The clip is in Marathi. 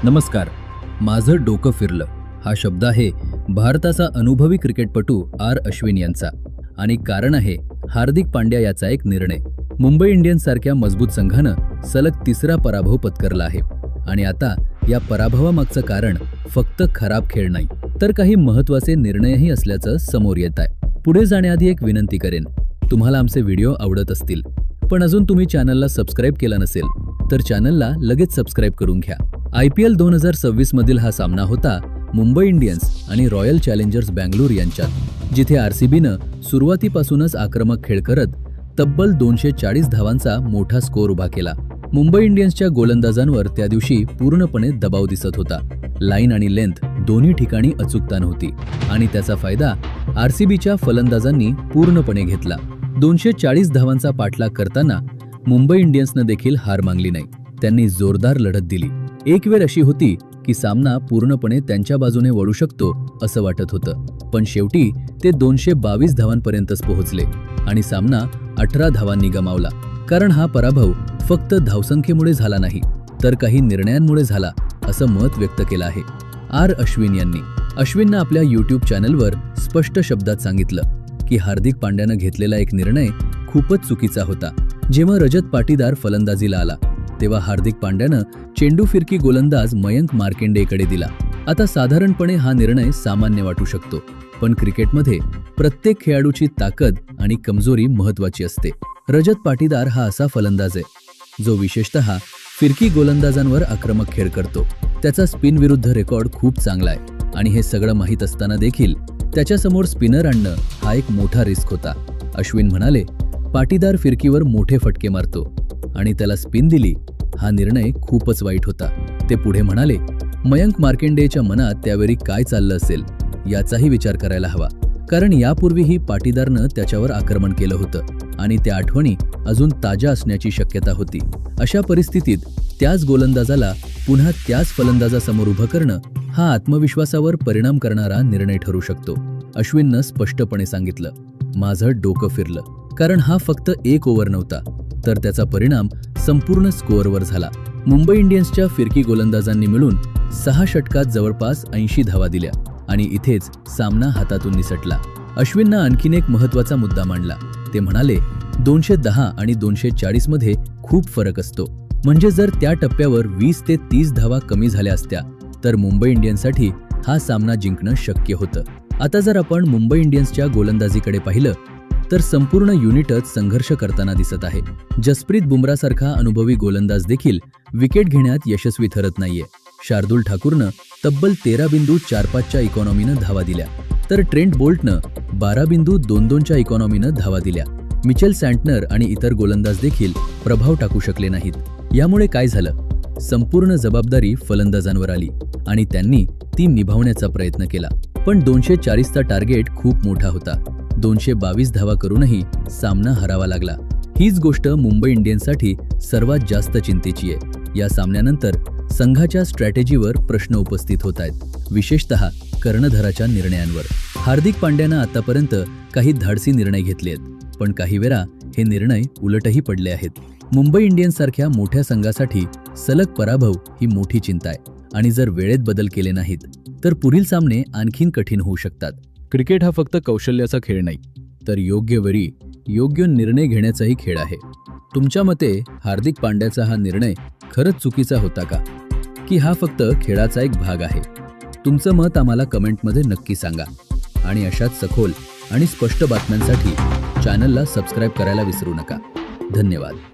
नमस्कार. माझं डोकं फिरलं हा शब्द आहे भारताचा अनुभवी क्रिकेटपटू आर अश्विन यांचा. आणि कारण आहे हार्दिक पांड्या याचा एक निर्णय. मुंबई इंडियन्स सारख्या मजबूत संघानं सलग तिसरा पराभव पत्करला आहे. आणि आता या पराभवामागचं कारण फक्त खराब खेळ नाही, तर काही महत्त्वाचे निर्णयही असल्याचं समोर येत आहे. पुढे जाण्याआधी एक विनंती करेन, तुम्हाला आमचे व्हिडिओ आवडत असतील पण अजून तुम्ही चॅनलला सबस्क्राईब केला नसेल तर चॅनलला लगेच सबस्क्राईब करून घ्या. IPL 2026 मधील हा सामना होता मुंबई इंडियन्स आणि रॉयल चॅलेंजर्स बँगलोर यांच्यात, जिथे RCBनं सुरुवातीपासूनच आक्रमक खेळ करत तब्बल 240 धावांचा मोठा स्कोअर उभा केला. मुंबई इंडियन्सच्या गोलंदाजांवर त्या दिवशी पूर्णपणे दबाव दिसत होता. लाईन आणि लेंथ दोन्ही ठिकाणी अचूकता नव्हती आणि त्याचा फायदा RCBच्या फलंदाजांनी पूर्णपणे घेतला. 240 धावांचा पाठलाग करताना मुंबई इंडियन्सनं देखील हार मानली नाही. त्यांनी जोरदार लढत दिली. एक वेळ अशी होती की सामना पूर्णपणे त्यांच्या बाजूने वळू शकतो असं वाटत होतं, पण शेवटी ते 222 धावांपर्यंतच पोहोचले आणि सामना 18 धावांनी गमावला. कारण हा पराभव फक्त धावसंख्येमुळे झाला नाही तर काही निर्णयांमुळे झाला असं मत व्यक्त केलं आहे आर अश्विन यांनी. अश्विननं आपल्या YouTube चॅनलवर स्पष्ट शब्दात सांगितलं की हार्दिक पांड्यानं घेतलेला एक निर्णय खूपच चुकीचा होता. जेव्हा रजत पाटीदार फलंदाजीला आला तेव्हा हार्दिक पांड्यानं चेंडू फिरकी गोलंदाज मयंक मार्केंडेकडे दिला. आता साधारणपणे हा निर्णय सामान्य वाटू शकतो, पण क्रिकेटमध्ये प्रत्येक खेळाडूची ताकद आणि कमजोरी महत्त्वाची असते. रजत पाटीदार हा असा फलंदाज आहे जो विशेषतः फिरकी गोलंदाजांवर आक्रमक खेळ करतो. त्याचा स्पिन विरुद्ध रेकॉर्ड खूप चांगला आहे आणि हे सगळं माहीत असताना देखील त्याच्यासमोर स्पिनर आणणं हा एक मोठा रिस्क होता. अश्विन म्हणाले, पाटीदार फिरकीवर मोठे फटके मारतो आणि त्याला स्पिन दिली. हा निर्णय खूपच वाईट होता. ते पुढे म्हणाले, मयंक मार्केंडेच्या मनात त्यावेळी काय चाललं असेल याचाही विचार करायला हवा, कारण यापूर्वीही पाटीदारनं त्याच्यावर आक्रमण केलं होतं आणि त्या आठवणी अजून ताज्या असण्याची शक्यता होती. अशा परिस्थितीत त्याच गोलंदाजाला पुन्हा त्याच फलंदाजासमोर उभं करणं हा आत्मविश्वासावर परिणाम करणारा निर्णय ठरू शकतो. अश्विननं स्पष्टपणे सांगितलं, माझं डोकं फिरलं, कारण हा फक्त एक ओव्हर नव्हता तर त्याचा परिणाम संपूर्ण स्कोअरवर झाला. मुंबई इंडियन्सच्या फिरकी गोलंदाजांनी मिळून 6 षटकात जवळपास 80 धावा दिल्या आणि इथेच सामना हातातून निसटला. अश्विननं आणखीन एक महत्त्वाचा मुद्दा मांडला. ते म्हणाले, 210 आणि 240 मध्ये खूप फरक असतो. म्हणजे जर त्या टप्प्यावर 20 ते 30 धावा कमी झाल्या असत्या तर मुंबई इंडियन्ससाठी हा सामना जिंकणं शक्य होतं. आता जर आपण मुंबई इंडियन्सच्या गोलंदाजीकडे पाहिलं तर संपूर्ण युनिटच संघर्ष करताना दिसत आहे. जसप्रीत बुमरासारखा अनुभवी गोलंदाज देखील विकेट घेण्यात यशस्वी ठरत नाहीये. शार्दुल ठाकूरनं तब्बल 13.45च्या इकॉनॉमीनं धावा दिल्या, तर ट्रेंट बोल्टनं 12.22च्या इकॉनॉमीनं धावा दिल्या. मिचेल सँटनर आणि इतर गोलंदाज देखील प्रभाव टाकू शकले नाहीत. यामुळे काय झालं? संपूर्ण जबाबदारी फलंदाजांवर आली आणि त्यांनी ती निभावण्याचा प्रयत्न केला. पण 240चा टार्गेट खूप मोठा होता. 222 धावा करूनही सामना हरावा लागला. हीच गोष्ट मुंबई इंडियन्ससाठी सर्वात जास्त चिंतेची आहे. या सामन्यानंतर संघाच्या स्ट्रॅटेजीवर प्रश्न उपस्थित होत आहेत, विशेषतः कर्णधाराच्या निर्णयांवर. हार्दिक पांड्यानं आतापर्यंत काही धाडसी निर्णय घेतले आहेत, पण काही वेळा हे निर्णय उलटही पडले आहेत. मुंबई इंडियन्ससारख्या मोठ्या संघासाठी सलग पराभव ही मोठी चिंता आहे आणि जर वेळेत बदल केले नाहीत तर पुढील सामने आणखीन कठीण होऊ शकतात. क्रिकेट हा फक्त कौशल्याचा खेळ नाही, तर योग्य वेळी योग्य निर्णय घेण्याचाही खेळ आहे. तुमच्या मते हार्दिक पांड्याचा हा निर्णय खरंच चुकीचा होता का, की हा फक्त खेळाचा एक भाग आहे? तुमचं मत आम्हाला कमेंटमध्ये नक्की सांगा आणि अशाच सखोल आणि स्पष्ट बातम्यांसाठी चॅनलला सबस्क्राईब करायला विसरू नका. धन्यवाद.